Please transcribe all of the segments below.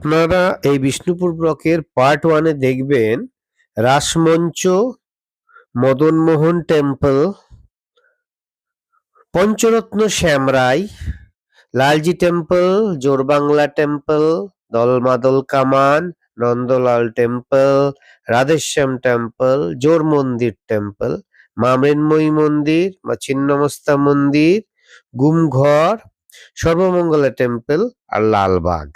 আপনারা এই বিষ্ণুপুর ব্লকের পার্ট 1-এ দেখবেন Rasmancha, Madanmohan temple, Pancharatna Shyamrai, Lalji temple, Jorbangla temple, Dalmadal কামান, নন্দলাল টেম্পল, রাধেশ্যাম টেম্পল, জোর মন্দির টেম্পল, মা মৃন্ময়ী মন্দির, মা ছিন্নমস্তা মন্দির, গুমঘর, সর্বমঙ্গলা টেম্পল আর লালবাগ।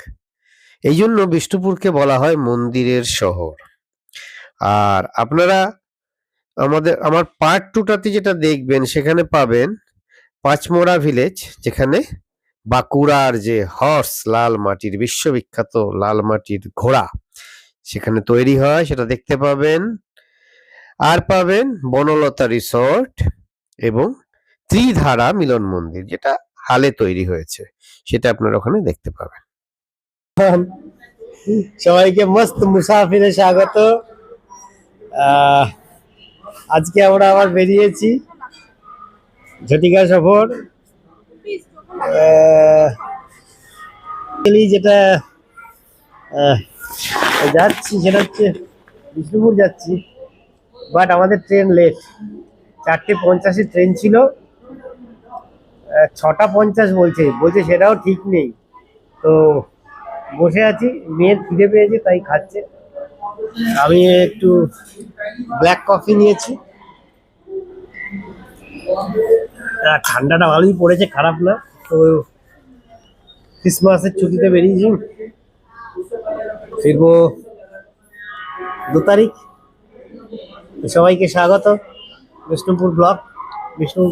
এই জন্য বিষ্ণুপুরকে বলা হয় মন্দিরের শহর। আর আপনারা আমার পার্ট 2টাতে যেটা দেখবেন সেখানে পাবেন পাঁচমোড়া ভিলেজ, যেখানে বাঁকুড়ার যে হর্স লাল মাটির বিশ্ববিখ্যাত লাল মাটির ঘোড়া সেখানে তৈরি হয়, সেটা দেখতে পাবেন। আর পাবেন বনলতা রিসর্ট এবং ত্রিধারা মিলন মন্দির, যেটা হালে তৈরি হয়েছে, সেটা আপনারা ওখানে দেখতে পাবেন। সবাইকে মস্ত মুসাফিরে স্বাগত। আজকে আমরা আবার বেরিয়েছি ঝটিকা সফর। যেটা যাচ্ছি সেটা হচ্ছে বিষ্ণুপুর যাচ্ছি, বাট আমাদের ট্রেন লেট। 4:50 ট্রেন ছিল, 6:50 বলছে সেটাও ঠিক নেই। তো বসে আছি, মেয়ের খিদে পেয়েছে তাই খাচ্ছে। আমি একটু ব্ল্যাক কফি নিয়েছি। ঠান্ডাটা ভালোই পড়েছে, খারাপ না। তো ক্রিসমাসের ছুটিতে বেরিয়েছি, ফিরবো 2 তারিখ। সবাইকে স্বাগত বিষ্ণুপুর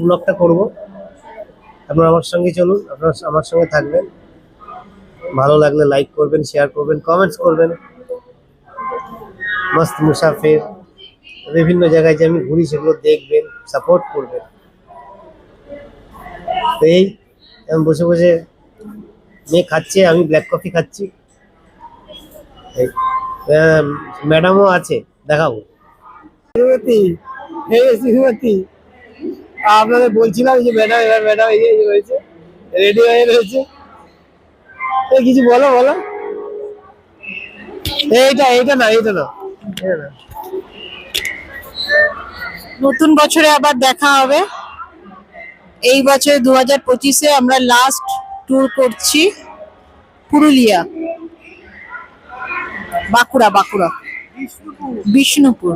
ব্লগটা করব। আপনারা আমার সঙ্গে চলুন, আপনারা আমার সঙ্গে থাকবেন। ভালো লাগলে লাইক করবেন, শেয়ার করবেন, কমেন্টস করবেন। মস্ত মুসাফির, বিভিন্ন জায়গায় যে আমি ঘুরি সেগুলো দেখবেন, সাপোর্ট করবেন। তো এই আমি বসে বসে মেয়ে খাচ্ছে, আমি ব্ল্যাক কফি খাচ্ছি। ম্যাডামও আছে, দেখাবো। আপনাদের বলছিলাম যে ম্যাডাম এই যে রয়েছে, রেডি হয়ে রয়েছে। কিছু বলো। এইটা না। নতুন বছরে আবার দেখা হবে। এই বছর 2025-এ আমরা লাস্ট ট্যুর করছি পুরুলিয়া, বাঁকুড়া বিষ্ণুপুর।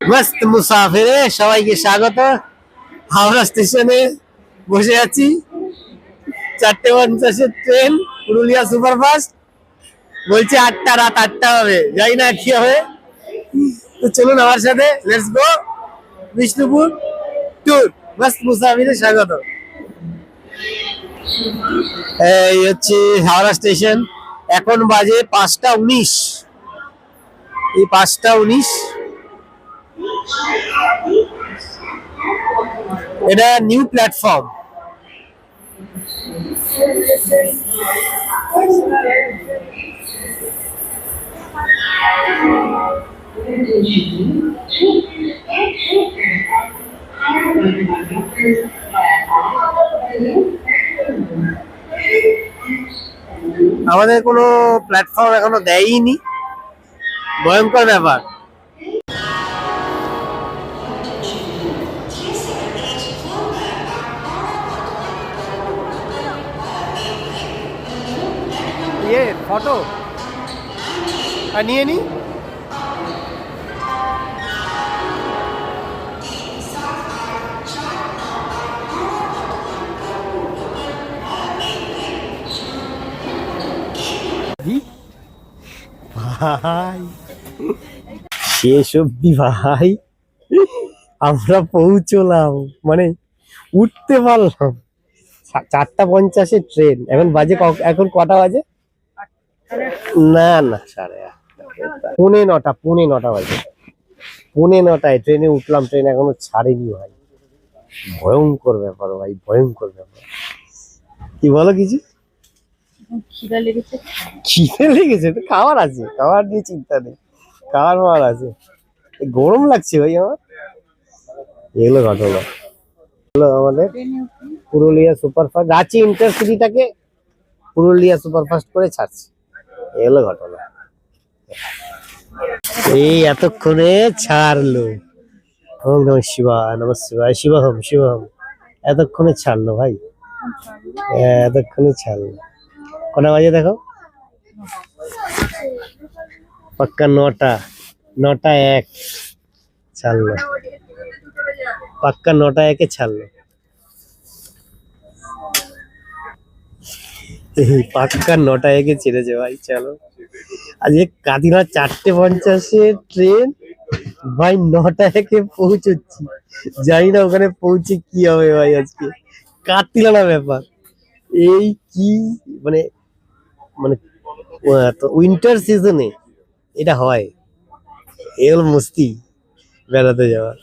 মস্ত মুসাফিরে সবাইকে স্বাগত। হাওড়া স্টেশনে বসে আছি, 4:50 ট্রেন, পুরুলিয়া সুপারফাস্ট। বলছে 8টা, রাত 8টা হবে, যাই না কি হবে। তো চলুন আমার সাথে, লেটস গো বিষ্ণুপুর ট্যুর। মস্ত মুসাফিরে স্বাগত। এই হচ্ছে হাওড়া স্টেশন। এখন বাজে 5টা 19। এই 5টা 19 এটা নিউ প্ল্যাটফর্ম। আমাদের কোনো প্ল্যাটফর্ম এখনো দেয়নি, ভয়ঙ্কর ব্যাপার। ফটো নিয়ে নি। ভাই শেষ অব্দি ভাই আমরা পৌঁছলাম, মানে উঠতে পারলাম। 4:50 ট্রেন, এখন কটা বাজে? না 8:30, পৌনে 9 বাজে। 9:45 ট্রেনে উঠলাম, ট্রেন এখনো ছাড়েনি ভাই। ভয়ঙ্কর ব্যাপার ভাই, ভয়ঙ্কর ব্যাপার। কি বলো কিছু? খিদে লেগেছে তো খাবার আছে, খাবার নিয়ে চিন্তা নেই, খাবার আছে। গরম লাগছে ভাই আমার। এগুলো ঘটনা আমাদের পুরুলিয়া সুপারফাস্ট, রাঁচি ইন্টারসিটিটাকে পুরুলিয়া সুপারফাস্ট করে ছাড়ছে, এই হলো ঘটনা। এই এতক্ষণে ছাড়লো। ওম নমঃ শিবায়, নমঃ শিবায়, শিবহম শিবহম, এতক্ষণে ছাড়লো ভাই, এতক্ষণে ছাড়লো। কটা বাজে দেখো, পাক্কা 9টা, 9টা 1 ছাড়লো, পাক্কা 9টা 1 ছাড়লো, পাক্কা 9টা 1 ছেড়েছে ভাই। চলো আজকে কাদিনা 4:50 ট্রেন ভাই, 9টা 1 পৌঁছচ্ছি, জানি না ওখানে পৌঁছে কি হবে ভাই। আজকে কাতিলানা ব্যাপার, এই কি মানে মানে উইন্টার সিজনে এটা হয়, এই হলো মস্তি বেড়াতে যাওয়ার।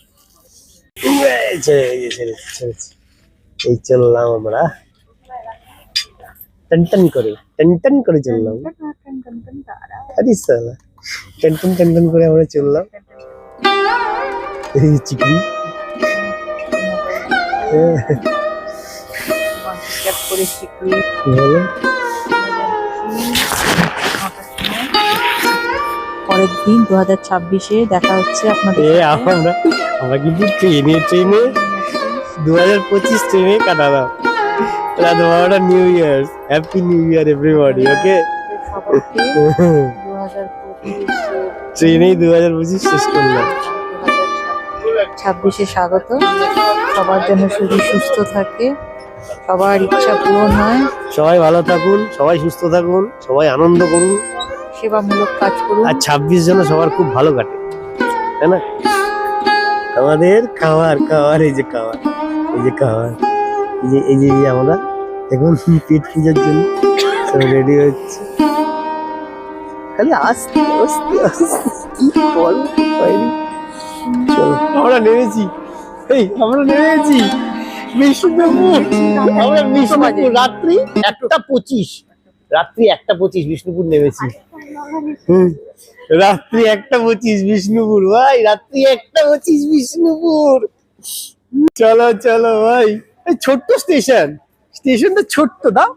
এই চললাম আমরা টন করে চললাম, আরে সালা টন করে আমরা চললাম। এই চিকনি বলো, পরের দিন 2026-এ দেখা হচ্ছে আপনাদের সাথে। আমরা কিন্তু ট্রেনে 2025 ট্রেনে কাটালাম। রাত 12টা, new year, happy new year everybody, okay. সবাইকে 2025 ট্রেনেই 2025 শেষ করলাম। 2026-এ স্বাগত। সবার জন্য শরীর সুস্থ থাকে, সবার ইচ্ছা পূরণ হয়, সবাই ভালো থাকুন, সবাই সুস্থ থাকুন, সবাই আনন্দ করুন, সেবামূলক কাজ করুন, আর 26 যেন সবার খুব ভালো কাটে, তাই না? আমাদের খাওয়ার এই যে খাওয়ার, এই যে আমরা এখন পেট পূজার জন্য সব রেডি হচ্ছে, খালি আস্তে আস্তে আস্তে কি বল। চলো আমরা নেমেছি, আমরা নেমেছি বিষ্ণুপুর, আমরা বিষ্ণুপুর রাত্রি 1:25 বিষ্ণুপুর নেমেছি। রাত্রি 1:25 বিষ্ণুপুর ভাই, রাত্রি 1:25 বিষ্ণুপুর। চলো ভাই, ছোট্ট স্টেশনটা ছোট্ট, দাও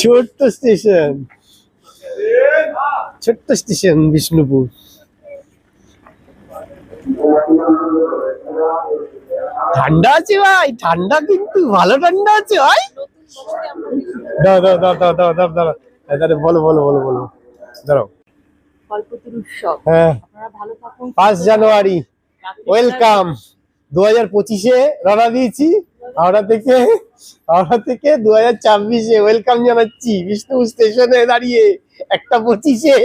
ছোট্ট স্টেশন বিষ্ণুপুর। ঠান্ডা আছে ভাই, ঠান্ডা কিন্তু ভালো ঠান্ডা আছে ভাই। দাও বলো দাঁড়াও। কল্পতরু উৎসব, হ্যাঁ, আপনারা ভালো থাকুন। 5 জানুয়ারি ওয়েলকাম। 2025-এ রওনা দিয়েছি, হাওড়া থেকে 2026-এ ওয়েলকাম জানাচ্ছি বিষ্ণুপুর স্টেশনে দাঁড়িয়ে 1:25-এ।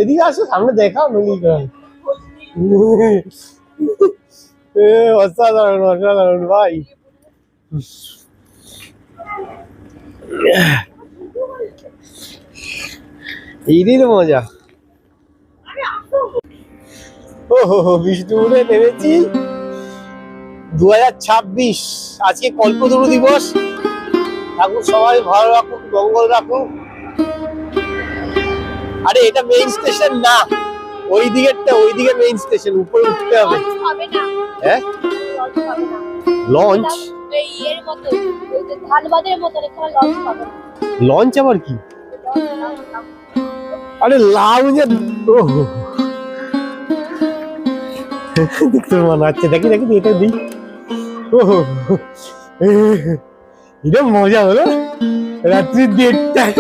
এদিকে আসো, সামনে দেখাও নলি। অসাধারণ ভাই। এইদিন মজা। বিষ্ণুপুরে নেমেছি 2026, আজকে কল্পতরু দিবস। ঠাকুর সবাই ভালো রাখুন, মঙ্গল রাখুন। আরে এটা মেইন স্টেশন না, ওই দিকে মেইন স্টেশন, উপরে উঠতে হবে। হ্যাঁ, লঞ্চ লঞ্চ আবার কি? আরে লাউঞ্জে দেখতে মনে হচ্ছে, দেখি এটা দিই। এটা মজা হলো রাত্রি 1:30টায়।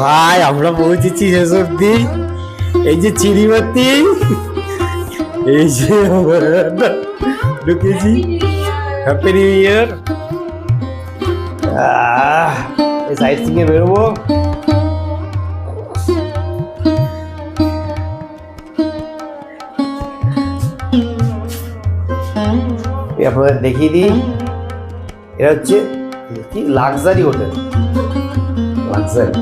ভাই আমরা পৌঁছেছি শেষ অব্দি। এই যে চিরিবাতি, এই যে ঢুকেছি। হ্যাপি নিউ ইয়ার। এই সাইড থেকে বেরোবো। আপনাদের দেখিয়ে দিই, এটা হচ্ছে কি লাক্সারি হোটেল, লাক্সারি।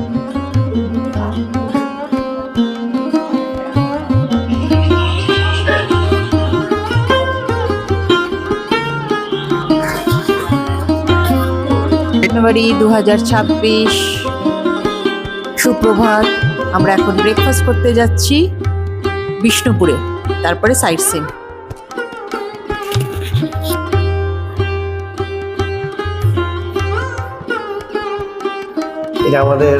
জানুয়ারি 2026। সুপ্রভাত। আমরা এখন ব্রেকফাস্ট করতে যাচ্ছি বিষ্ণুপুরে, তারপরে সাইট সিন। এটা আমাদের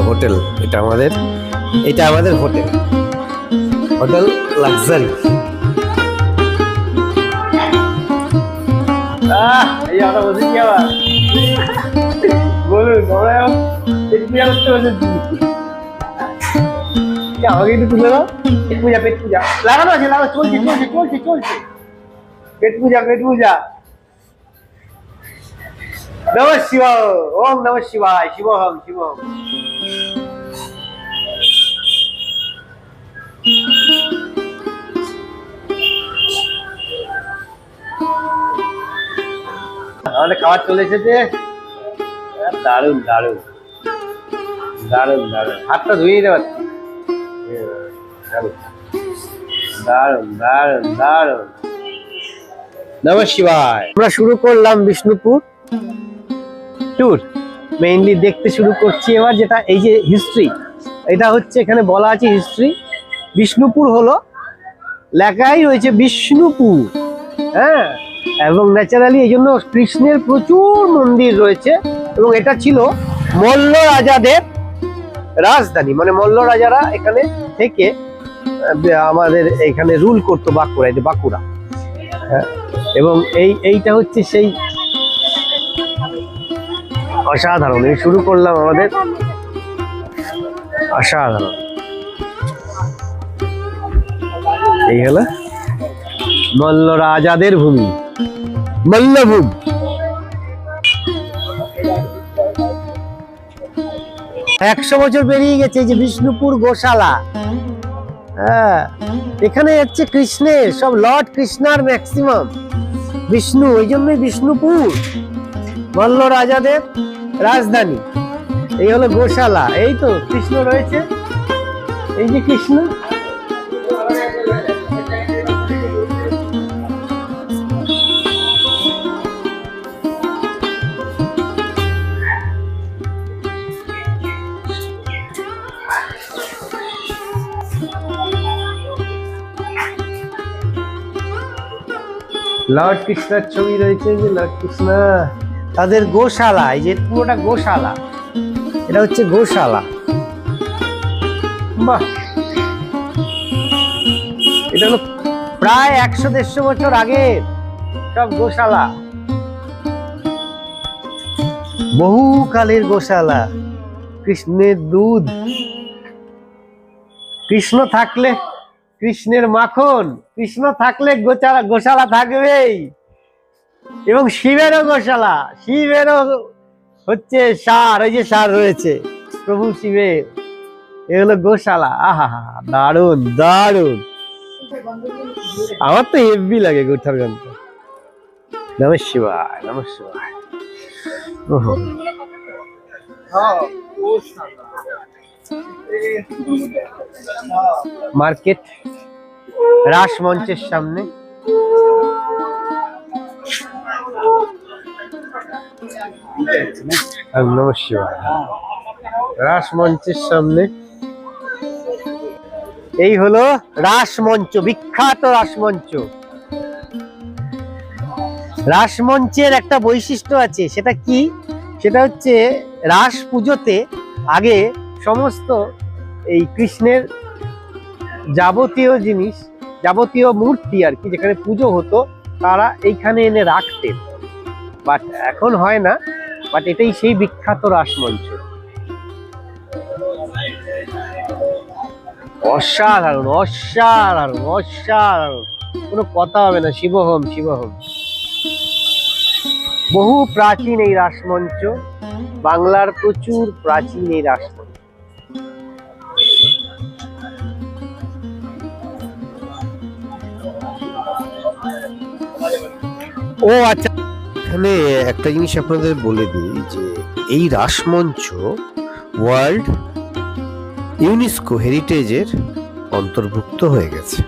হোটেল, এটা আমাদের হোটেল, হোটেল লাক্সারি। এই আমরা বসেছি আবার। বলুন, আমরা পেট পূজা করতে বসেছি। আমাকে একটু তুলে দাও। পেট পূজা লাগানো আছে, চলছে। পেট পূজা। নমঃ শিবায়, ওম নমঃ শিবায়, শিবহম। আমাদের খাবার চলে এসেছে। দারুন। হাতটা ধুয়ে নিতে পারছি। দারুন। নমঃ শিবায়। আমরা শুরু করলাম বিষ্ণুপুর ট্যুর। মেইনলি দেখতে শুরু করছি এবার, যেটা এই যে হিস্ট্রি, এটা হচ্ছে এখানে বলা আছে হিস্ট্রি। বিষ্ণুপুর হলো, লেখাই রয়েছে বিষ্ণুপুর, হ্যাঁ। এবং ন্যাচারালি এই জন্য কৃষ্ণের প্রচুর মন্দির রয়েছে। এবং এটা ছিল মল্ল রাজাদের রাজধানী, মানে মল্ল রাজারা এখানে থেকে আমাদের এখানে রুল করতো, বাঁকুড়া, হ্যাঁ। এবং এইটা হচ্ছে সেই অসাধারণ। এই শুরু করলাম আমাদের অসাধারণ। এই হলো মল্ল রাজাদের ভূমি, মল্লভূম। 100 বছর পেরিয়ে গেছে। এই যে বিষ্ণুপুর গোশালা, হ্যাঁ, এখানে হচ্ছে কৃষ্ণের সব লর্ড কৃষ্ণার ম্যাক্সিমাম বিষ্ণু, এই জন্যই বিষ্ণুপুর মল্ল রাজাদের রাজধানী। এই হলো গোশালা। এই তো কৃষ্ণ রয়েছে, এই যে কৃষ্ণ। লর্ড কৃষ্ণার ছবি রয়েছে, যে লর্ড কৃষ্ণ, তাদের গোশালা। এই যে পুরোটা গোশালা, এটা হচ্ছে গোশালা। বাহ, এটা হলো প্রায় 100-150 বছর আগে সব গোশালা, বহুকালের গোশালা। কৃষ্ণের দুধ, কৃষ্ণ থাকলে কৃষ্ণের মাখন, কৃষ্ণ থাকলে গোশালা থাকবেই। এবং শিবেরও গোশালা, শিবেরও হচ্ছে সার, ওই যে সার রয়েছে প্রভু শিবের, এগুলো গোশালা। আহা, দারুন। আমার তো হেভি লাগে গোঠার গন্ধ। নমঃ শিবায়। মার্কেট, রাস মঞ্চের সামনে। নমঃ শিবায়। রাস মঞ্চের সামনে এই হলো রাসমঞ্চ, বিখ্যাত রাসমঞ্চ। রাসমঞ্চের একটা বৈশিষ্ট্য আছে, সেটা কি? সেটা হচ্ছে রাস পুজোতে আগে সমস্ত এই কৃষ্ণের যাবতীয় জিনিস, যাবতীয় মূর্তি আর কি, যেখানে পুজো হতো, তারা এইখানে এনে রাখতেন। বাট এখন হয় না, বাট এটাই সেই বিখ্যাত রাসমঞ্চ। অসাধারণ, কোনো কথা হবে না। শিবহম। বহু প্রাচীন এই রাসমঞ্চ, বাংলার প্রচুর প্রাচীন এই রাসমঞ্চ। ও আচ্ছা, এখানে একটা জিনিস আপনাদের বলে দিই যে এই রাসমঞ্চ ওয়ার্ল্ড ইউনেস্কো হেরিটেজের অন্তর্ভুক্ত হয়ে গেছে।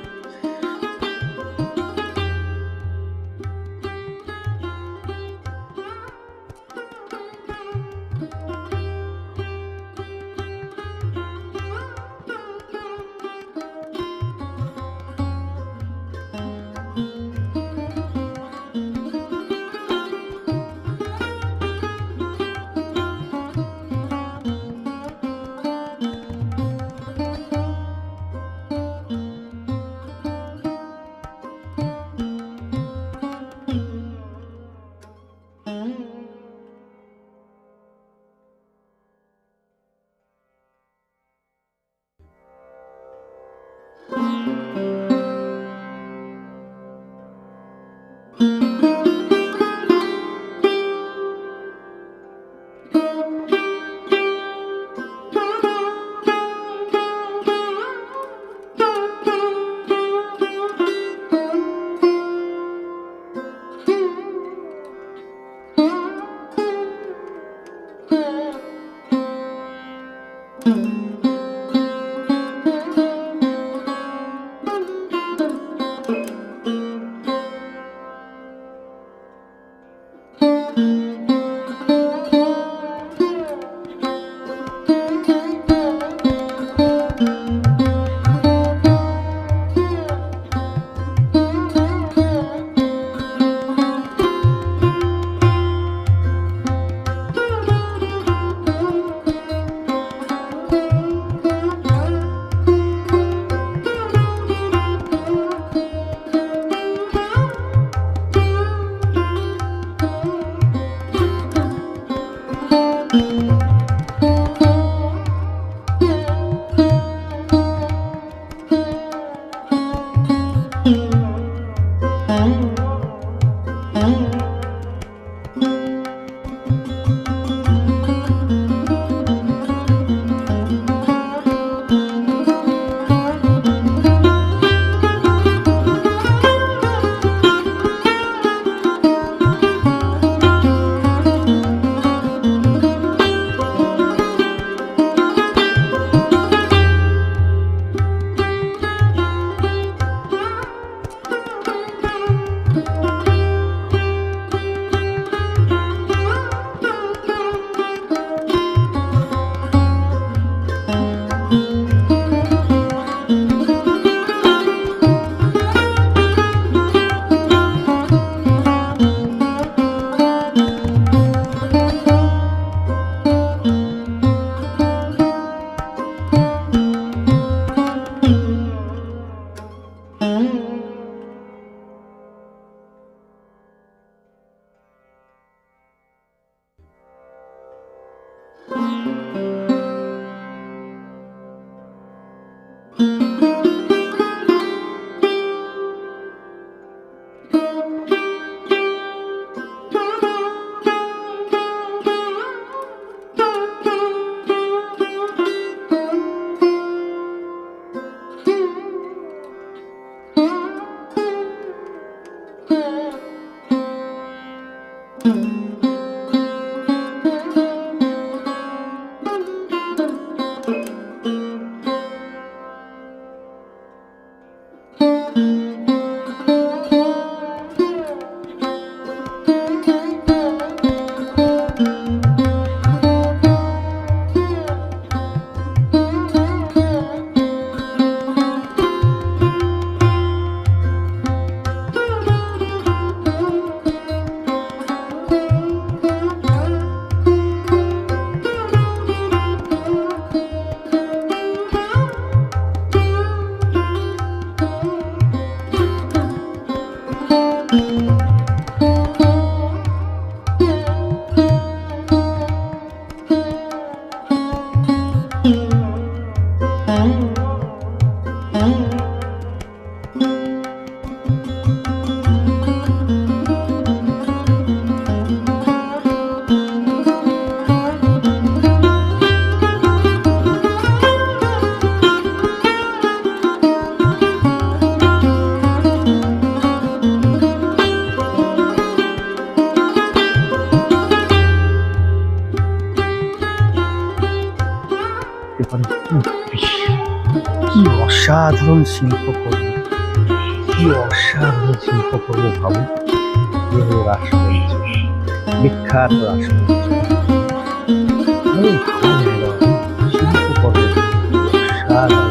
কি অসাধারণ শিল্পকর্ম, কি অসাধারণ শিল্পকর্ম ভাবো। রাসমঞ্চ, বিখ্যাত রাসমঞ্চ, শিল্পকর্ম অসাধারণ, শিল্পকর্ম অসাধারণ।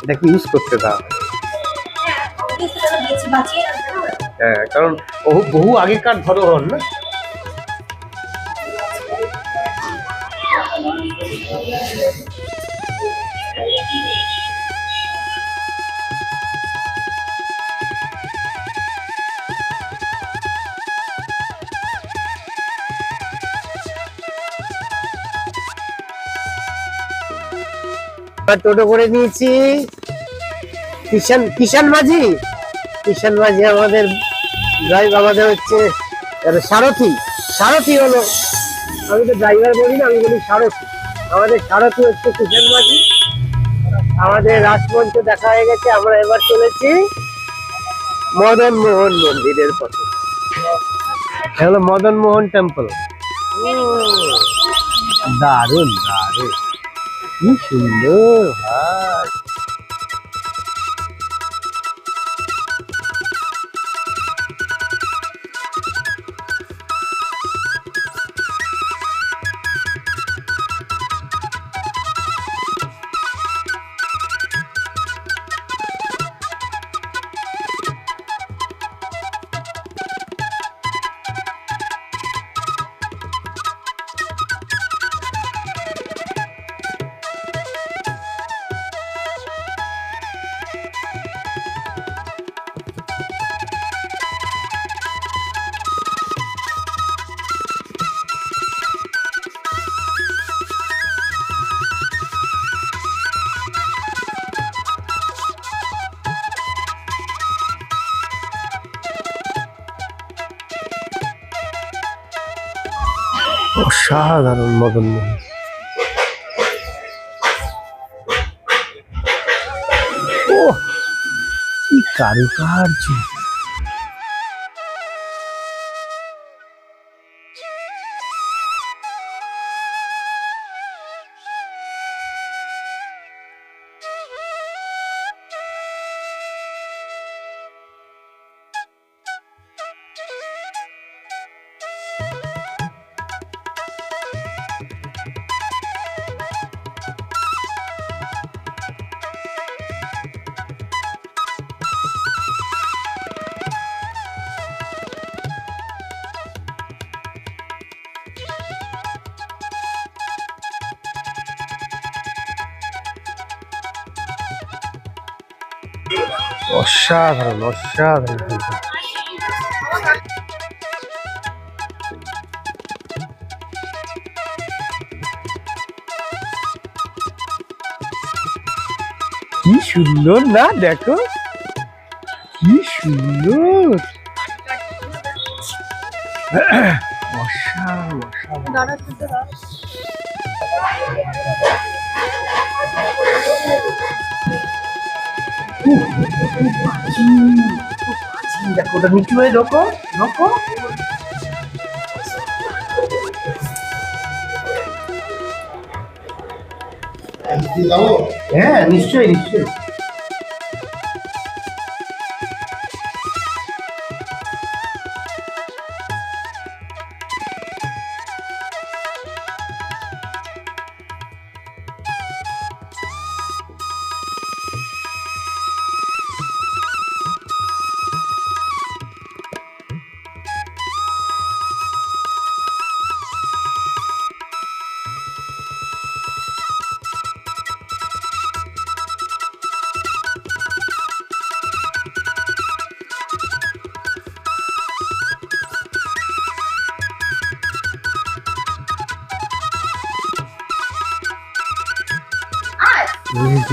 এটাকে ইউজ করতে দাও। হ্যাঁ, কারণ বহু আগেকার ধরন না। টোটো করে নিয়েছি কিষান মাঝি আমাদের ড্রাইভ আমাদের হচ্ছে সারথি। সারথি হলো, আমি তো ড্রাইভার বলি না, আমি বলি সারথি। আমাদের সারথি হচ্ছে কিষান মাঝি। আমাদের রাজমঞ্চ দেখা হয়ে গেছে, আমরা এবার চলেছি মদন মোহন মন্দিরের পথে। হলো মদন মোহন টেম্পল। দারুণ দারুণ, কি সুন্দর ভাই। অসাধারণ মদন মোহন। ও কি কারুকার্য! অসাধারণ অসাধারণ। কি সুন্দর না, দেখো কি সুন্দর। অসাধারণ অসাধারণ। দেখো ওটা নিচু হয়ে ঢোকো ঢোকো। হ্যাঁ নিশ্চয়ই নিশ্চয়ই।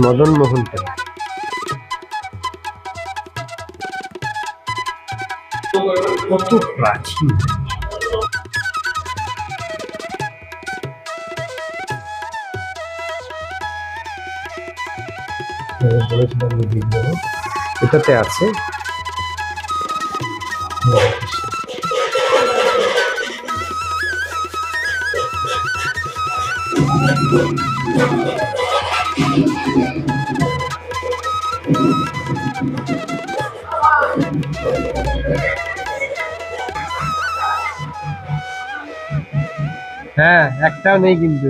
মদন মোহন কত প্রাচীন। এটাতে আছে হ্যাঁ, একটাও নেই কিন্তু।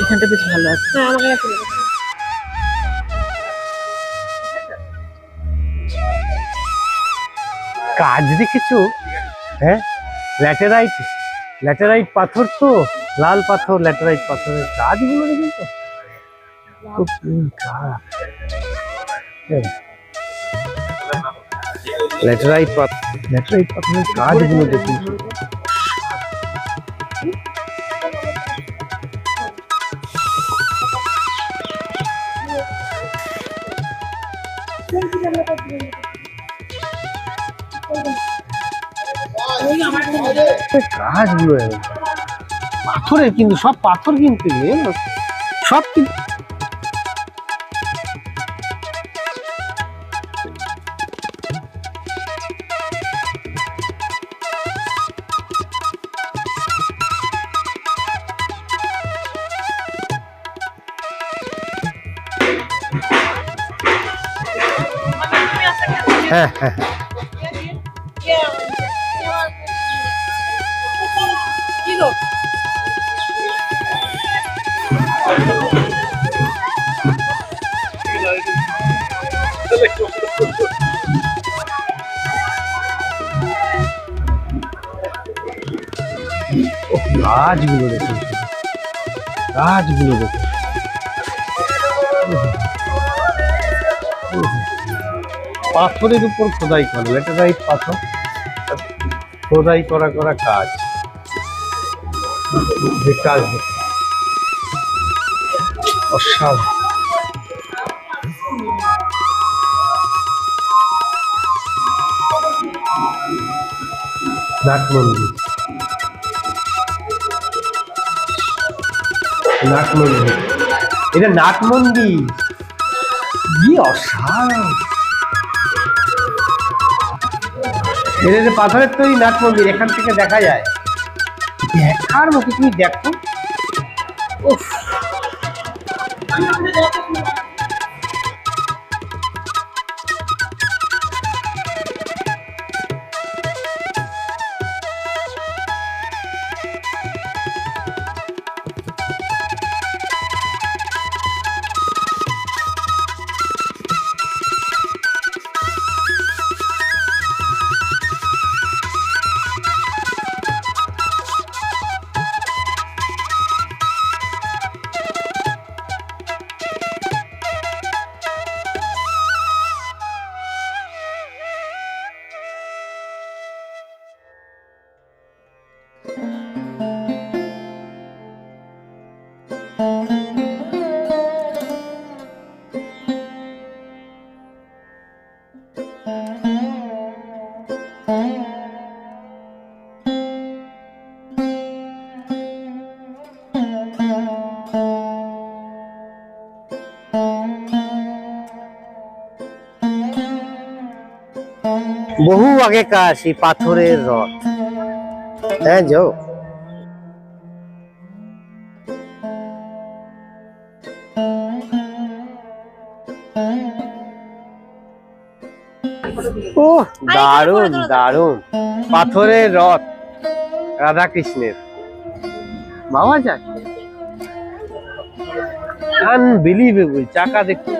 এখানটা বেশ ভালো আছে। কাজ দেখেছো? হ্যাঁ, ল্যাটেরাইট ল্যাটেরাইট পাথর তো, লাল পাথর, ল্যাটেরাইট পাথরের কাজগুলো দেখেছো? খুব কাজ। ল্যাটেরাইট পাথরের কাজগুলো দেখেছো? গাছগুলো পাথরের, কিন্তু সব পাথর কিন্তু সব কিন্তু হ্যাঁ হ্যাঁ হ্যাঁ। গাছগুলো দেখুন, গাছগুলো দেখুন, পাথরের উপর খোদাই করা, ল্যাটেরাইট পাথর খোদাই করা করা কাজ, যে কাজ অসাধারণ। নাট মন্দির, নাট মন্দির, এটা নাট মন্দির, কি অসাধারণ। এটা যে পাথরের তৈরি নাট মন্দির, এখান থেকে দেখা যায়, দেখার মতো, তুমি দেখো। উফ, বহু আগেকার সেই পাথরের রথ। হ্যাঁ যাও, ও দারুণ দারুণ পাথরের রথ রাধা কৃষ্ণের, বাবা যায় আনবিলিভেবল। চাকা দেখুন,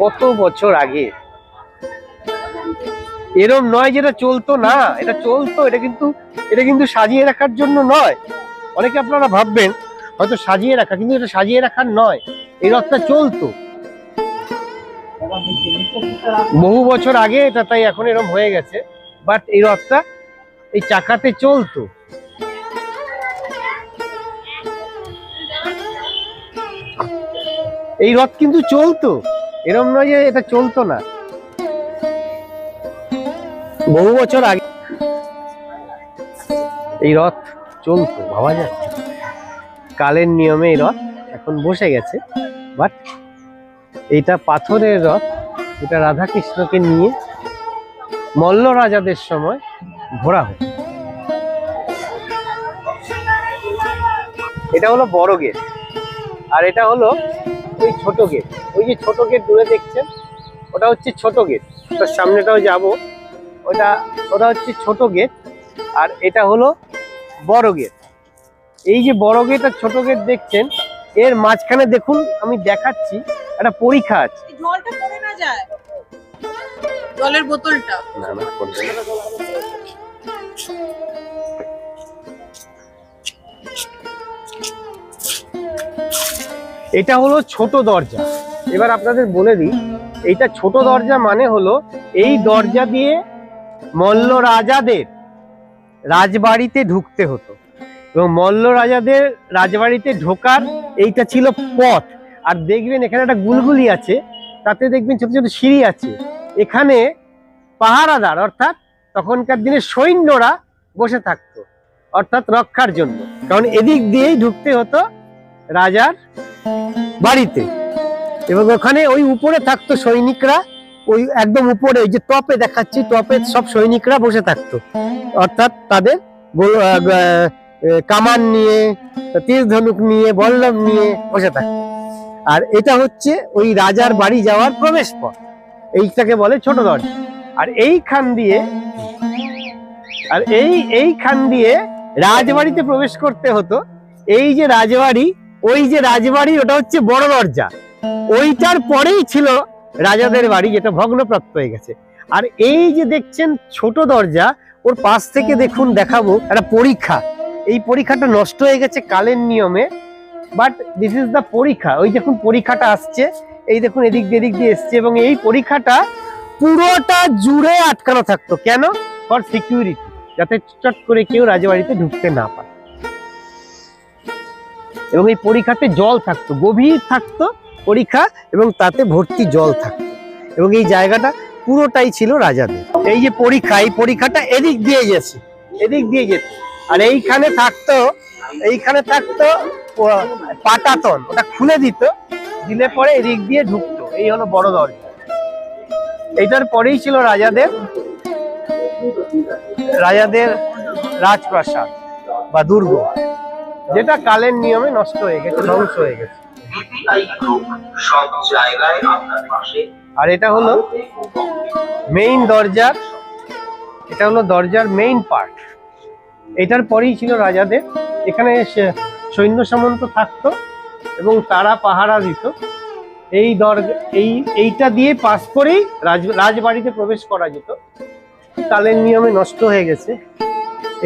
কত বছর আগে, এরম নয় যেটা চলতো না, এটা চলতো। এটা কিন্তু সাজিয়ে রাখার জন্য নয়। অনেকে আপনারা ভাববেন হয়তো সাজিয়ে রাখা, কিন্তু এটা সাজিয়ে রাখার নয়, এই রথটা চলতো বহু বছর আগে, এটা তাই এখন এরকম হয়ে গেছে। বাট এই রথটা এই চাকাতে চলতো। এই রথ কিন্তু চলতো, এরকম নয় যে এটা চলতো না। বহু বছর আগে এই রথ চলতো, ভাবা যায়। কালের নিয়মে এই রথ এখন বসে গেছে, বাট এইটা পাথরের রথ। এটা রাধাকৃষ্ণকে নিয়ে মল্ল রাজাদের সময় ঘোরা হয়। এটা হলো বড় গেট, আর এটা হলো ওই ছোট গেট। ওই যে ছোট গেট দূরে দেখছেন, ওটা হচ্ছে ছোট গেট। তার সামনেটাও যাব, ওটা হচ্ছে ছোট গেট, আর এটা হলো বড় গেট। এই যে বড় গেট আর ছোট গেট দেখছেন, এর মাঝখানে দেখুন, আমি দেখাচ্ছি, একটা পরীক্ষা আছে। জলটা পড়ে না যায়, জলের বোতলটা না না, পড়বে না। এটা হলো ছোট দরজা। এবার আপনাদের বলে দিই, এইটা ছোট দরজা মানে হলো এই দরজা দিয়ে মল্ল রাজাদের রাজবাড়িতে ঢুকতে হতো, এবং মল্ল রাজাদের রাজবাড়িতে ঢোকার এইটা ছিল পথ। আর দেখবেন এখানে একটা গুলগুলি আছে, তাতে দেখবেন ছোট ছোট সিঁড়ি আছে। এখানে পাহারাদার অর্থাৎ তখনকার দিনে সৈন্যরা বসে থাকতো, অর্থাৎ রক্ষার জন্য, কারণ এদিক দিয়েই ঢুকতে হতো রাজার বাড়িতে। এবং ওখানে ওই উপরে থাকতো সৈনিকরা, ওই একদম উপরে ওই যে টপে দেখাচ্ছি, টপে সব সৈনিকরা বসে থাকতো, অর্থাৎ তাদের কামান নিয়ে, তীর ধনুক নিয়ে, বল্লম নিয়ে বসে থাকতো। আর এটা হচ্ছে ওই রাজার বাড়ি যাওয়ার প্রবেশ পথ, এইটাকে বলে ছোট দরজা। আর এইখান দিয়ে রাজবাড়িতে প্রবেশ করতে হতো। এই যে রাজবাড়ি, ওই যে রাজবাড়ি, ওটা হচ্ছে বড় দরজা। ওইটার পরেই ছিল রাজাদের বাড়ি, যেটা ভগ্নপ্রাপ্ত হয়ে গেছে। আর এই যে দেখছেন ছোট দরজা, ওর পাশ থেকে দেখুন, দেখাবো একটা পরীক্ষা। এই পরীক্ষাটা নষ্ট হয়ে গেছে কালের নিয়মে, বাট দিস ইজ দ্য পরীক্ষা। ওই দেখুন পরীক্ষাটা আসছে, এই দেখুন এদিক দিয়ে এসছে, এবং এই পরীক্ষাটা পুরোটা জুড়ে আটকানো থাকতো। কেন? ফর সিকিউরিটি, যাতে চট করে কেউ রাজবাড়িতে ঢুকতে না পারে। এবং এই পরীক্ষাতে জল থাকতো, গভীর থাকতো পরীক্ষা, এবং তাতে ভর্তি জল থাকতো। এবং এই জায়গাটা পুরোটাই ছিল রাজাদের। এই যে পরীক্ষা, এই পরীক্ষাটা এদিক দিয়ে যেত। আর এইখানে থাকতো পাটাতন, ওটা খুলে দিলে পরে এদিক দিয়ে ঢুকতো। এই হলো বড় দরজা। এইটার পরেই ছিল রাজাদের রাজপ্রাসাদ বা দুর্গ, যেটা কালের নিয়মে নষ্ট হয়ে গেছে, ধ্বংস হয়ে গেছে। আর এটা হলো মেইন দরজার, এটা হলো দরজার মেইন পার্ট। এটার পরেই ছিল রাজাদের। এখানে সৈন্য সামন্ত থাকতো এবং তারা পাহারা দিত। এইটা দিয়ে পাস করেই রাজবাড়িতে প্রবেশ করা যেত। কালের নিয়মে নষ্ট হয়ে গেছে,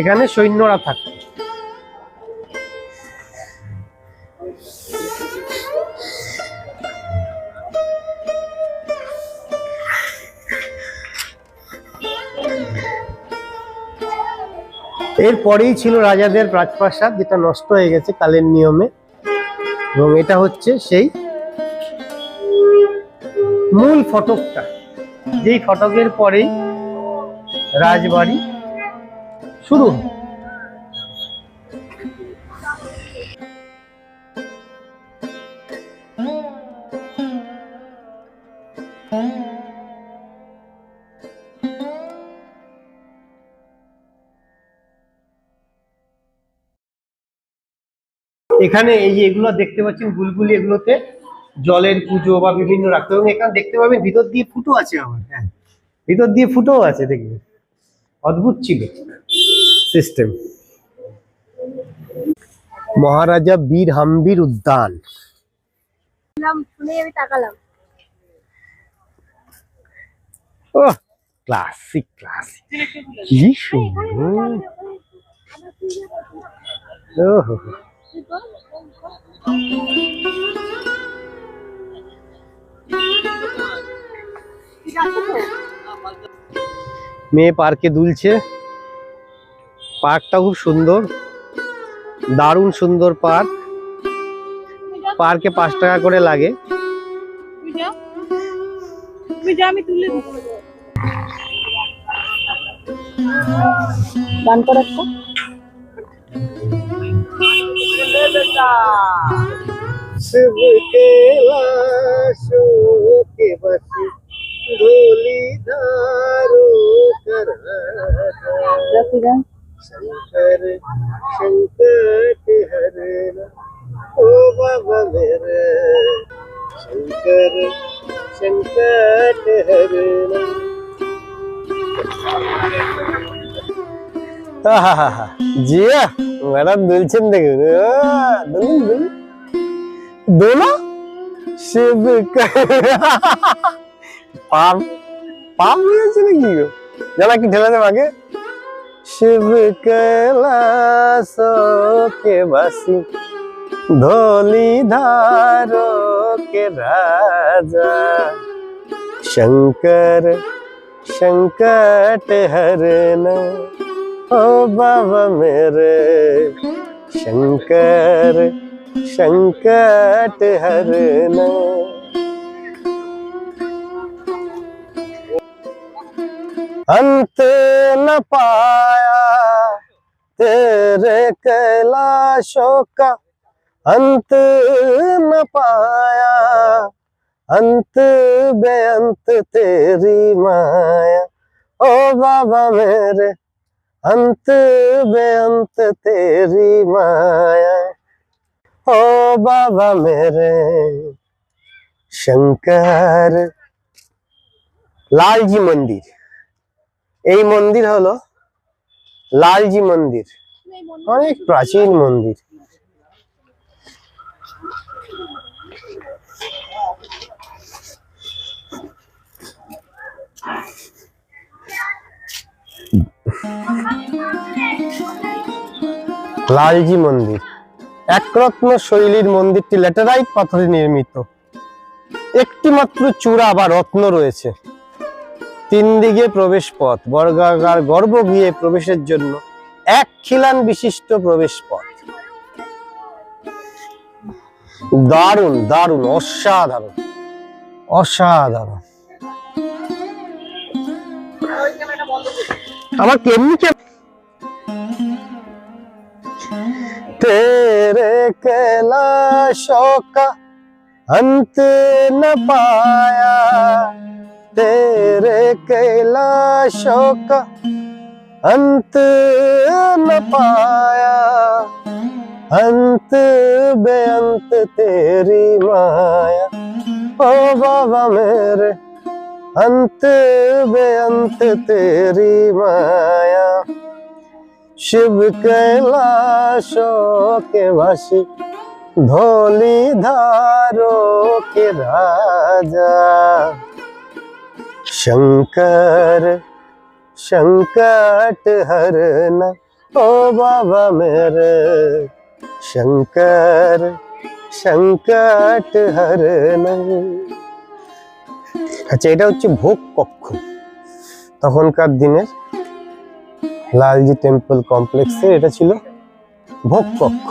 এখানে সৈন্যরা থাকতো। এরপরেই ছিল রাজাদের রাজপ্রাসাদ, যেটা নষ্ট হয়ে গেছে কালের নিয়মে। এবং এটা হচ্ছে সেই মূল ফটকটা, যেই ফটকের পরেই রাজবাড়ি শুরু। এখানে এই যে এগুলো দেখতে পাচ্ছেন গুলগুলি, এগুলোতে জলের পুজো বা বিভিন্ন রাখতো। এবং এখানে দেখতে পাবেন ভিতর দিয়ে ফুটো আছে, আমার হ্যাঁ ভিতর দিয়ে ফুটোও আছে, দেখবেন অদ্ভুত ছিল সিস্টেম। মহারাজা বীর হাম্বির উদ্যান। শুনে আমি তাকালাম। ও ক্লাসিক, কি সুন্দর। ওহো, মেয়ে পার্কে দুলছে। পার্কটা খুব সুন্দর, দারুণ সুন্দর পার্ক। পার্কে 5 টাকা করে লাগে। গান কর একটা। शिव के लाशों के बस डोली धारो कर शंकर संकट हरना ओ बाबा मेरे शंकर संकट हरना। জিয়া ম্যাডাম দুলছেন, দেখুন দুলুন দুলুন দোলা শিব পাম পাম হয়েছে নাকি গো, জানা কি ঠেলা দেব আগে। শিব कैलाशो के बासी धोली धारो के राजा शंकर संकट हरना ओ बाबा मेरे शंकर संकट हरना। अंत न पाया तेरे कैलाशों का, अंत न पाया, अंत बेअंत तेरी माया। ओ बाबा मेरे अंत बेअंत तेरी माया। ओ बाबा मेरे শঙ্কর। লালজি মন্দির, এই মন্দির হলো লালজি মন্দির, অনেক প্রাচীন মন্দির। লালজি মন্দির একরত্ন শৈলীর মন্দিরটি ল্যাটেরাইট পাথরে নির্মিত। একটি মাত্র চূড়া বা রত্ন রয়েছে। 3 দিকে প্রবেশ পথ, বর্গাকার গর্ভগৃহে প্রবেশের জন্য 1 খিলান বিশিষ্ট প্রবেশ পথ। দারুণ দারুণ, অসাধারণ অসাধারণ। আমার কেমনি तेरे कैलाशों का अंत न पाया, तेरे कैलाशों का अंत न पाया, अंत बेअंत तेरी माया। ओ बाबा मेरे अंत बेअंत तेरी माया। शिव कैलाशों के वासी, धौली धारों के राजा, शंकर संकट हरना। ओ बाबा मेरे शंकर संकट हरना। আচ্ছা, এটা হচ্ছে ভোগ কক্ষ। তখনকার দিনের লালজি টেম্পল কমপ্লেক্সে এটা ছিল ভোগ কক্ষ।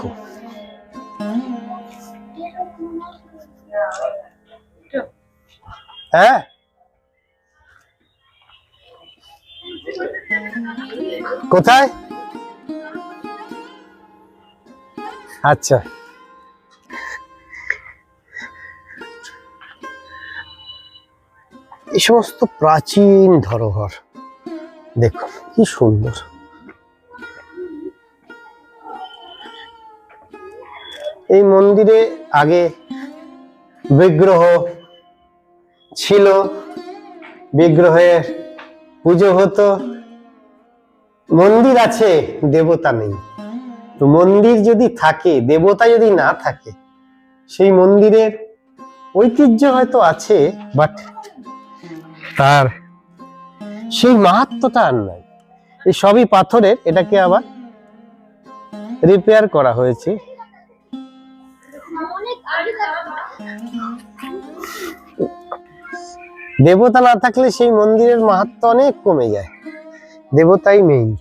হ্যাঁ, কোথায়? আচ্ছা, এই সমস্ত প্রাচীন ধরোহর দেখুন কি সুন্দর। এই মন্দিরে আগে বিগ্রহ ছিল, বিগ্রহের পুজো হতো। মন্দির আছে, দেবতা নেই। তো মন্দির যদি থাকে, দেবতা যদি না থাকে, সেই মন্দিরের ঐতিহ্য হয়তো আছে, বাট তার সেই মাহাত্ম্যটা আর নাই। এই সবই পাথরের, এটাকে আবার রিপেয়ার করা হয়েছে। দেবতা না থাকলে সেই মন্দিরের মাহাত্ম্য অনেক কমে যায়। দেবতাই মেইন।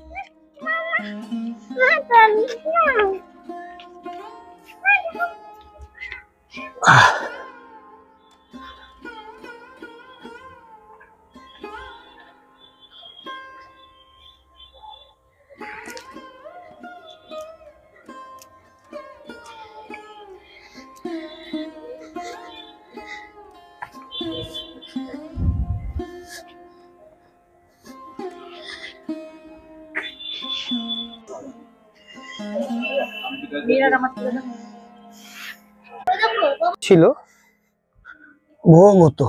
ছিল ভোগ হতো।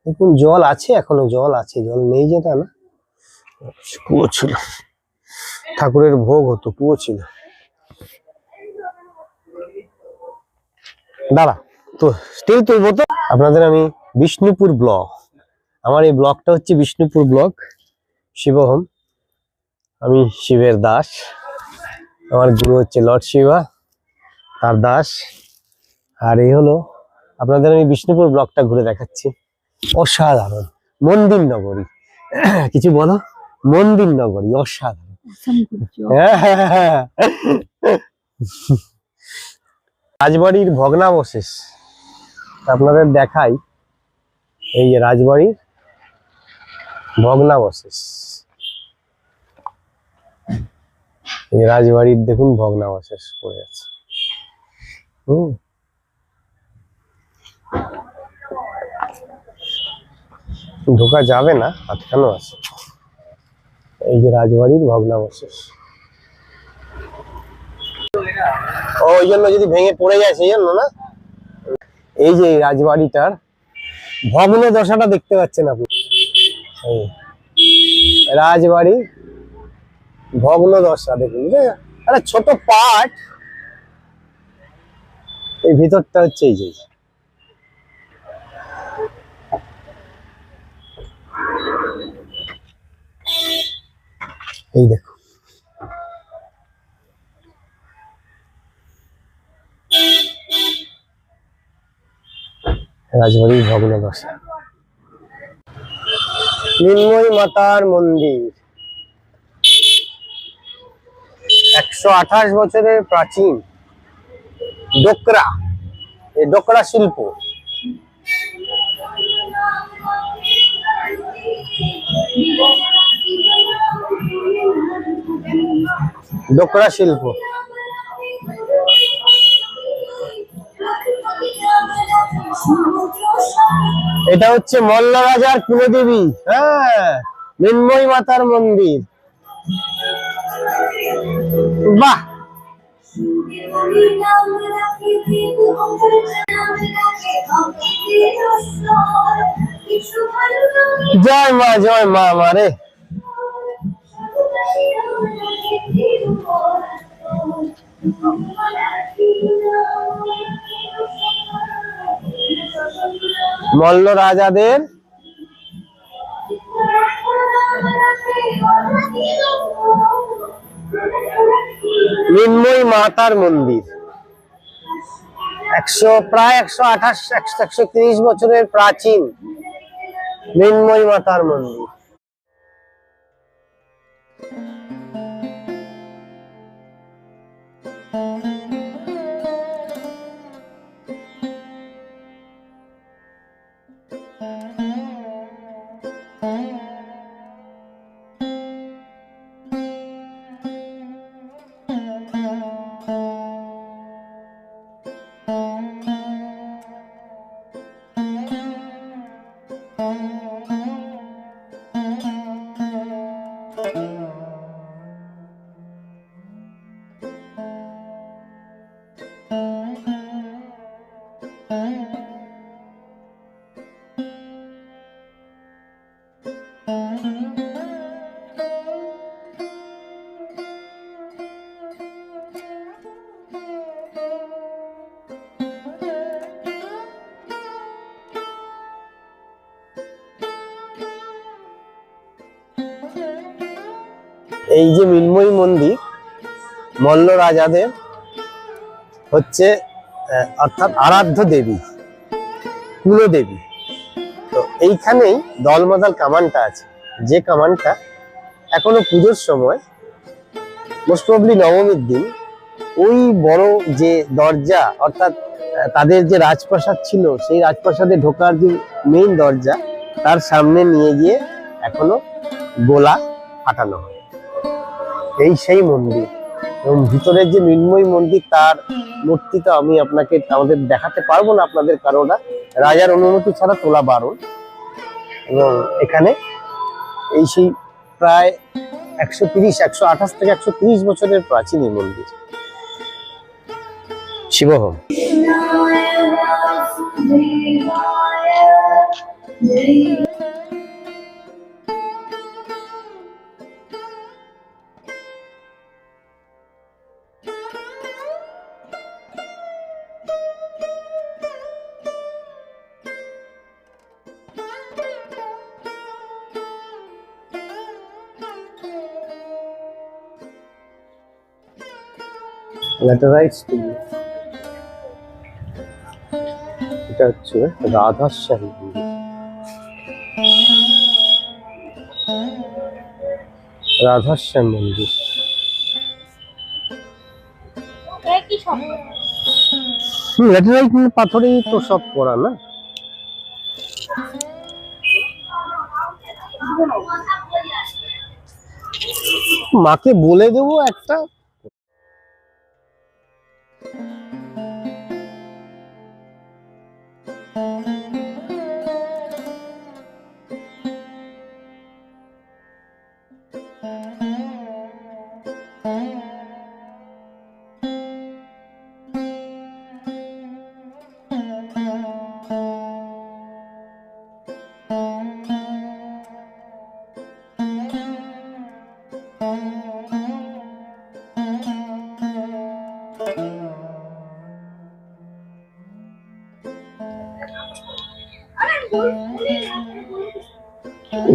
দেখুন জল আছে, এখনো জল আছে, জল নেই যেটা না, কুয়ো ছিল। ঠাকুরের ভোগ হতো, কুয়ো ছিল। দাঁড়া তো স্টিল তুলবো তো। আপনাদের আমি বিষ্ণুপুর ব্লক, আমার এই ব্লকটা হচ্ছে বিষ্ণুপুর ব্লক, শিবহোম। আমি শিবের দাস, আমার গুরু হচ্ছে লর্ড শিবা, তার দাস। আর এই হলো আপনাদের আমি বিষ্ণুপুর ব্লকটা ঘুরে দেখাচ্ছি। অসাধারণ মন্দির নগরী। কিছু বলো? মন্দির নগরী অসাধারণ। রাজবাড়ির ভগ্নাবশেষ আপনাদের দেখাই। এই যে রাজবাড়ির ভগ্নাবশেষ। এই রাজবাড়ির দেখুন ভগ্নাবশেষ পড়ে আছে। ঢোকা যাবে না, আটকানো আছে। এই যে রাজবাড়ির ভগ্নাবশেষ। ওই জন্য যদি ভেঙে পড়ে যায় সেই জন্য না। এই যে এই রাজবাড়িটার ভগ্ন দশাটা দেখতে পাচ্ছেন আপনি। এই রাজবাড়ি ভগ্ন দশা দেখুন, একটা ছোট পার্ট। এই ভিতরটা হচ্ছে এই যে এই দেখো, রাজবাড়ির ভগ্নদশা। মৃন্ময়ী মাতার মন্দির 128 বছরের প্রাচীন। ডোকরা, এই ডোকরা শিল্প। ডোকরা শিল্প এটা হচ্ছে মল্লরাজার কুলদেবী। হ্যাঁ, মৃন্ময়ী মাতার মন্দির। বাহ, জয় মা, জয় মা মারে। মল্ল রাজাদের মৃন্ময়ী মাতার মন্দির। প্রায় 130 বছরের প্রাচীন মৃন্ময়ী মাতার মন্দির। এই যে মৃন্ময়ী মন্দির মল্ল রাজাদের হচ্ছে অর্থাৎ আরাধ্য দেবী, কুলদেবী। তো এইখানেই দলমাদল কামানটা আছে, যে কামানটা এখনো পুজোর সময় মোস্ট প্রবলি নবমীর দিন ওই বড় যে দরজা, অর্থাৎ তাদের যে রাজপ্রাসাদ ছিল সেই রাজপ্রাসাদে ঢোকার যে মেইন দরজা, তার সামনে নিয়ে গিয়ে এখনো গোলা ফাটানো হয়। এই সেই মন্দির। এবং ভিতরের যে মৃন্ময়ী মন্দির তার মূর্তিটা আমি আপনাকে আমাদের দেখাতে পারবো না, আপনাদের কারোটা রাজার অনুমতি ছাড়া তোলা বারণ। এবং এখানে এই সেই প্রায় 128 থেকে 130 বছরের প্রাচীন এই মন্দির। শিবহোম। Laterite studio. এটা হচ্ছে রাধাশ্যাম মন্দির। রাধাশ্যাম মন্দির ল্যাটেরাইট পাথরেই তো সব করা না। মাকে বলে দেবো একটা।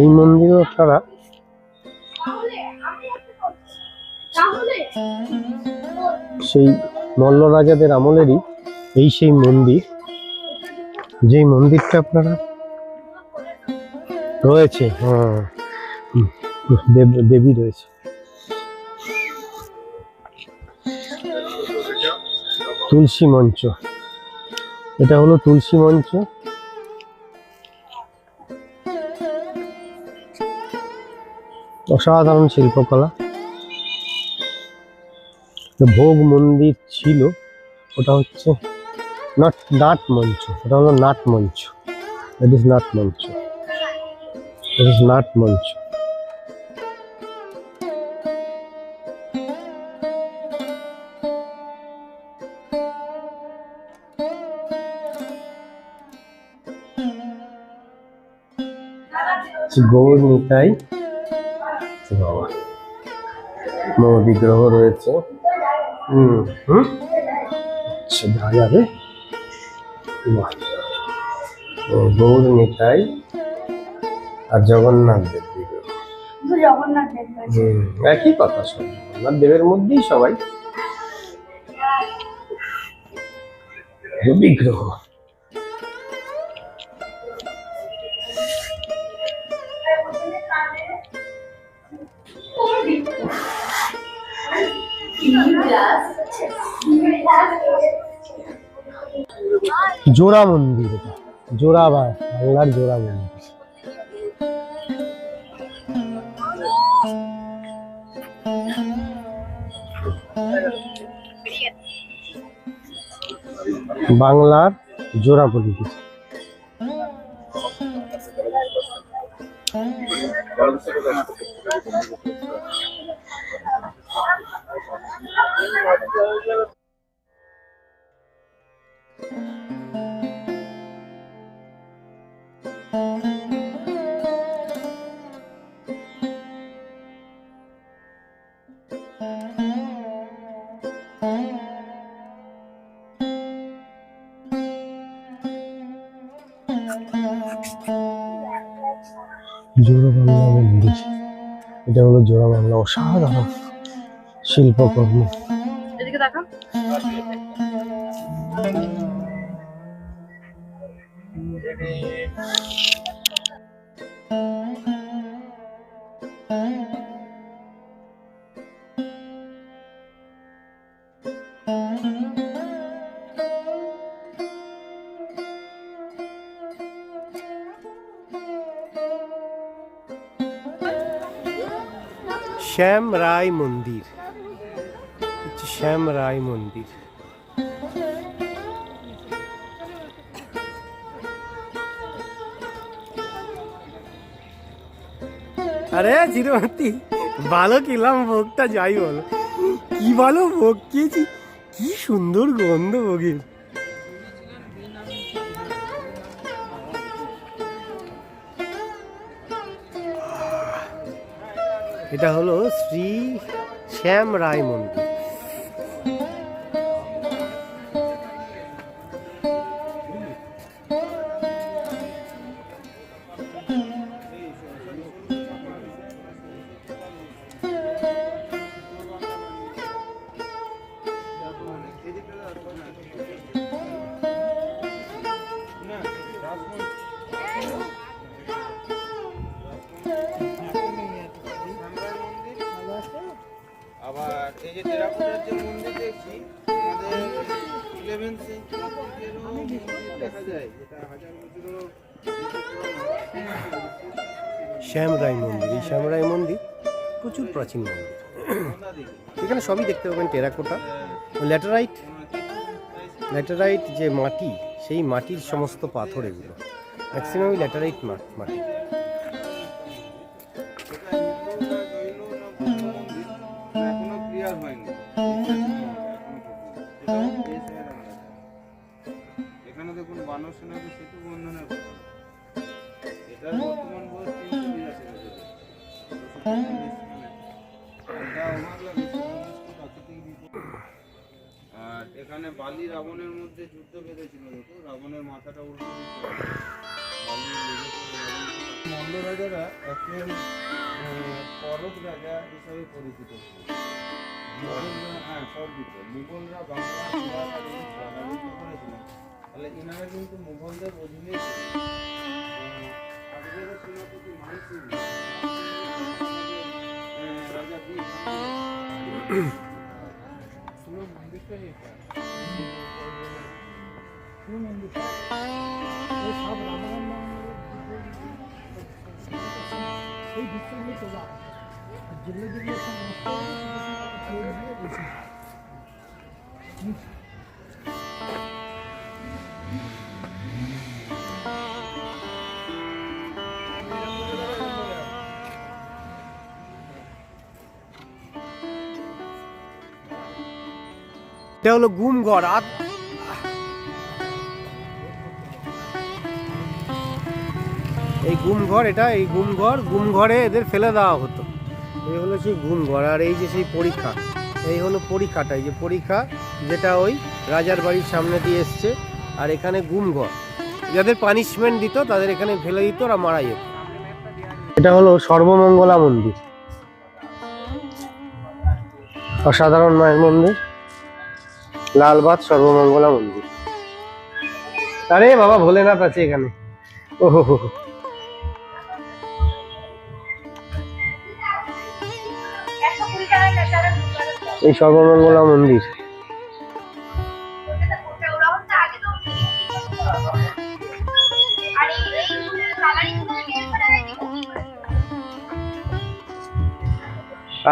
এই মন্দিরও আপনারা সেই মল্ল রাজাদের আমলেরই এই সেই মন্দির, যেই মন্দিরটা আপনারা রয়েছে। হ্যাঁ, দেবী রয়েছে। তুলসী মঞ্চ, এটা হলো তুলসী মঞ্চ। অসাধারণ শিল্পকলা। ভোগ মন্দির ছিল, ওটা হচ্ছে নাট মঞ্চ, ওটা হলো নাট মঞ্চ। ইট ইজ নাট মঞ্চ, ইট ইজ নাট মঞ্চ। গৌর নিতাই বাবা, বিগ্রহ রয়েছে। আচ্ছা, যা যাবে। গৌর নিতাই আর জগন্নাথ দেব বিগ্রহ, একই কথা। সব জগন্নাথ দেবের মধ্যেই সবাই বিগ্রহ। জোড়া মন্দির, এটা জোড়া বাংলার জোড়া মন্দির। বাংলার জোড়া মন্দির। জোড়া বাংলা মন্দির, এটা হলো জোড়া বাংলা। অসাধারণ শিল্পকর্ম। এদিকে দেখা। শ্যাম রায় মন্দির, শ্যাম রায় মন্দির। আরে চিরমতি, ভালো খেলাম ভোগটা, যাই বলো। কি ভালো ভোগ খেয়েছি, কি সুন্দর গন্ধ ভোগের। এটা হলো শ্রী শ্যাম রায় মন্দির। আবার এই যে টেরাকোটার যে মন্দির দেখছি, আমাদের 11th সেঞ্চুরিরও মন্দির দেখা যায়, যেটা হাজার বছরেরও শ্যামরাই মন্দির। এই শ্যামরাই মন্দির প্রচুর প্রাচীন মন্দির। এখানে সবই দেখতে পাবেন টেরাকোটা, ল্যাটেরাইট, ল্যাটেরাইট যে মাটি, সেই মাটির সমস্ত পাথর এগুলো ম্যাক্সিমামই ল্যাটেরাইট মাটি। এখনো ক্লিয়ার হয়নি। এখানে দেখুন বানর সেনাকে সেতু বন্ধনের কথা। এটার বর্তমান বয়স 382 বছর। এটা ওনাগুলা বেশি নির্দিষ্ট প্রাকৃতিক বিপদ। আর এখানে বালি রাবণের মধ্যে যুদ্ধ বেঁধেছিল, দেখো রাবণের মাথাটা উল্টে দিতে হবে। বালি লেগে পড়ে মল্ল রাজারা একজন পরব রাজা হিসাবে পরিচিত ছিল। মুঘলরা বাংলা রাজত্ব করেছিলেন, তাহলে এনারা কিন্তু মুঘলদের অধীনে আকবরের সেনাপতি মানসিং রাজা পুরো মন্দিরটা এটা পুরো মন্দিরটা সব রামায়ণ সেই দৃশ্যগুলো তোলা আর যেগুলো যেগুলো এটা হলো গুমগড়। এই গুমঘর, এটা এই গুমঘরে এদের ফেলে দেওয়া হতো। এই হলো সেই গুমঘর। আর এই যে সেই পরীক্ষা, এই হলো পরীক্ষাটা, এই যে পরীক্ষা যেটা ওই রাজার বাড়ির সামনে দিয়ে এসছে। আর এখানে গুমঘর, যাদের পানিশমেন্ট দিত তাদের এখানে ফেলে দিত, ওরা মারা যেত। এটা হলো সর্বমঙ্গলা মন্দির, অসাধারণ মায়ের মন্দির, লালবাগ সর্বমঙ্গলা মন্দির। আরে বাবা ভোলেনাথ আছে এখানে। ওহো হো, এই সর্বমঙ্গলা মন্দির।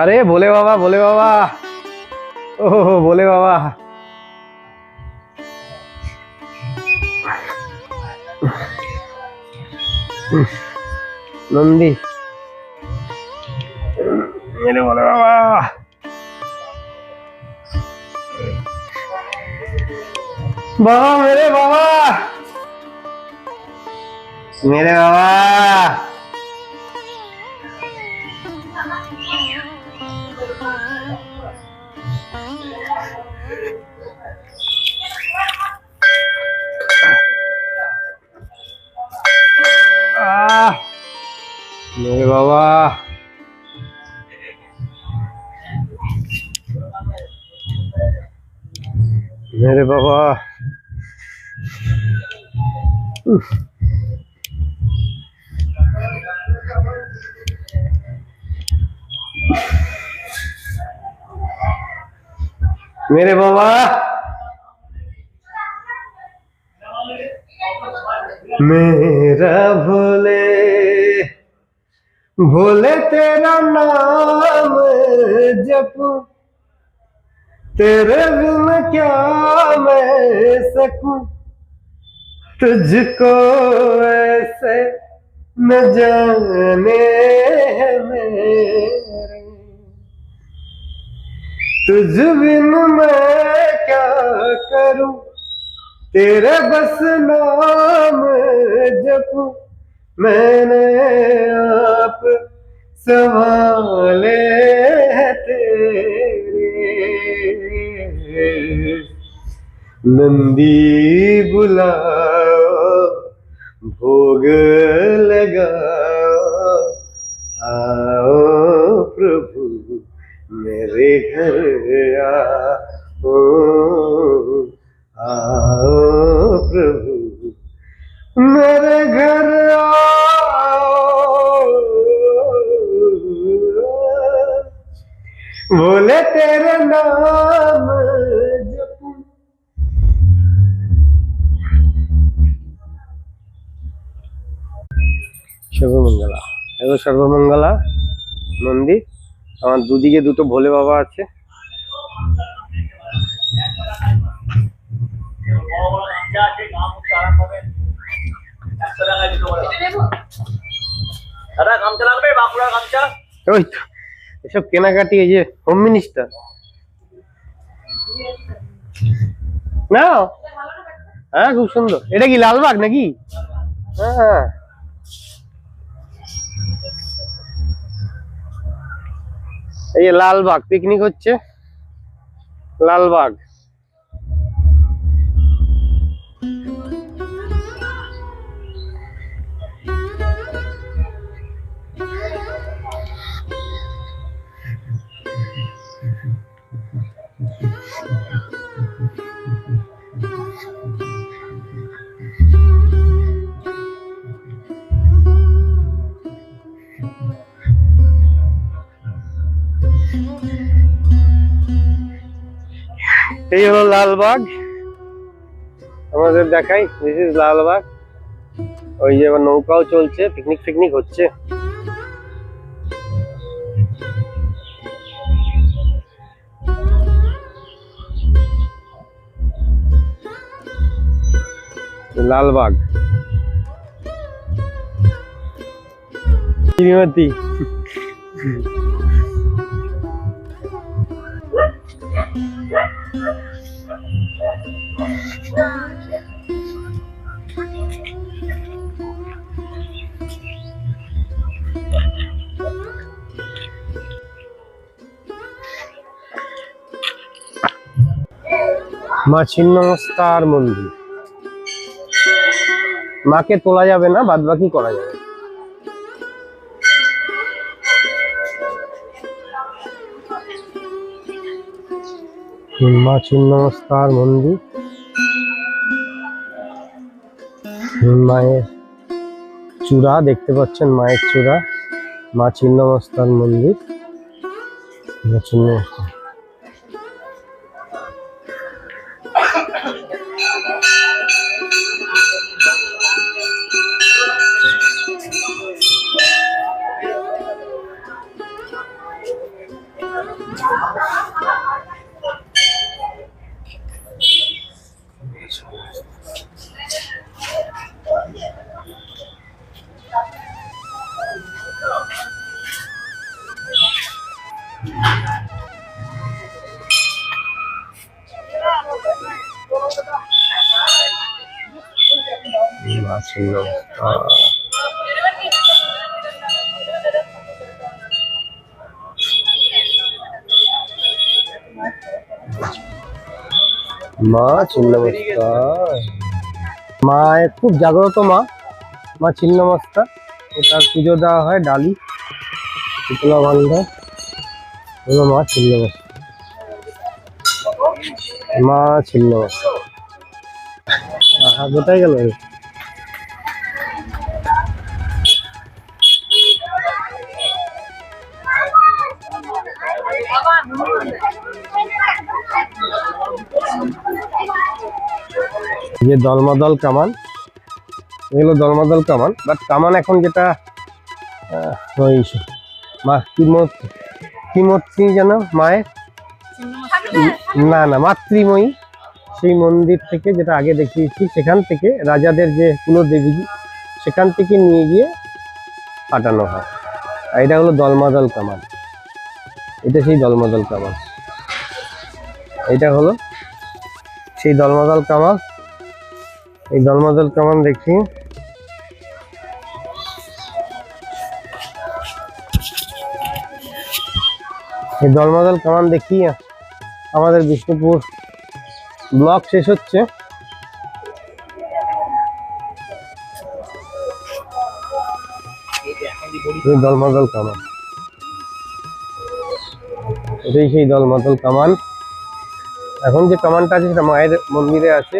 আরে ভোলে বাবা, ভোলে বাবা, ওহো ভোলে বাবা। নন্দী মেরে ভোলে বাবা। বাবা মেরে বাবা, মেরে বাবা। मेरे बाबा, मेरे बाबा। मेरे बाबा, मेरा भोले भोले तेरा नाम जपूं, तेरे बिन क्या मैं सकूं, तुझको ऐसे न जाने हैं मेरे, तुझ बिन मैं क्या करूं, तेरे बस नाम जपूं, मैंने आप संभाले हैं तेरे। नंदी बुलाओ, भोग लगाओ, आओ प्रभु मेरे घर आओ, आओ प्रभु मेरे घर आओ, बोले तेरे नाम जपूं। शुभ मंगला। এগুলো সর্বমঙ্গলা মন্দির। আমার দুদিকে দুটো ভোলে বাবা আছে। ওই তো এসব কেনাকাটি, এই যে হোম মিনিস্টার না। হ্যাঁ খুব সুন্দর। এটা কি লালবাগ নাকি? হ্যাঁ এই যে লালবাগ পিকনিক হচ্ছে, লালবাগ। এই হলো লালবাগ, আমাদের দেখাই, দিস ইজ লালবাগ। ওই যে আবার নৌকাও চলছে, পিকনিক ফিকনিক হচ্ছে। লালবাগ শ্রীমতী। মা ছিন্নমস্তার মন্দির। মাকে তোলা যাবে না, বাদ বাকি করা যাবে। মা ছিন্নমস্তার মন্দির, মায়ের চূড়া দেখতে পাচ্ছেন, মায়ের চূড়া, মা ছিন্নমস্তার মন্দির। মা ছিন্নমস্তা মা ছিন্নমস্তা, মা খুব জাগ্রত মা, মা ছিন্নমস্তা। এটার পুজো দেওয়া হয় ডালি, শীতলা ভান্ডার হলো মা ছিন্নমস্তা, মা ছিন্নমস্তা। কোথায় গেল? যে দলমাদল কামান, এগুলো দলমাদল কামান, বাট কামান এখন যেটা ওই মা কি মূর্তি যেন মায়ের, না না মাতৃময়ী, সেই মন্দির থেকে যেটা আগে দেখিয়েছি, সেখান থেকে রাজাদের যে কুলদেবী, সেখান থেকে নিয়ে গিয়ে পাঠানো হয়। আর এটা হলো দলমাদল কামান, এটা সেই দলমাদল কামান, এটা হলো সেই দলমাদল কামান। এই দলমাদল কামান দেখি, এই দলমাদল কামান দেখি আমাদের বিষ্ণুপুর ব্লক শেষ হচ্ছে। দলমাদল কামান, এটাই সেই দলমাদল কামান। এখন যে কামানটা আছে সেটা মায়ের মন্দিরে আছে,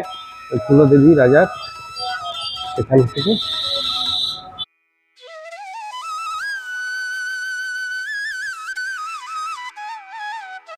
ওই কুলদেবী রাজার, সেখান থেকে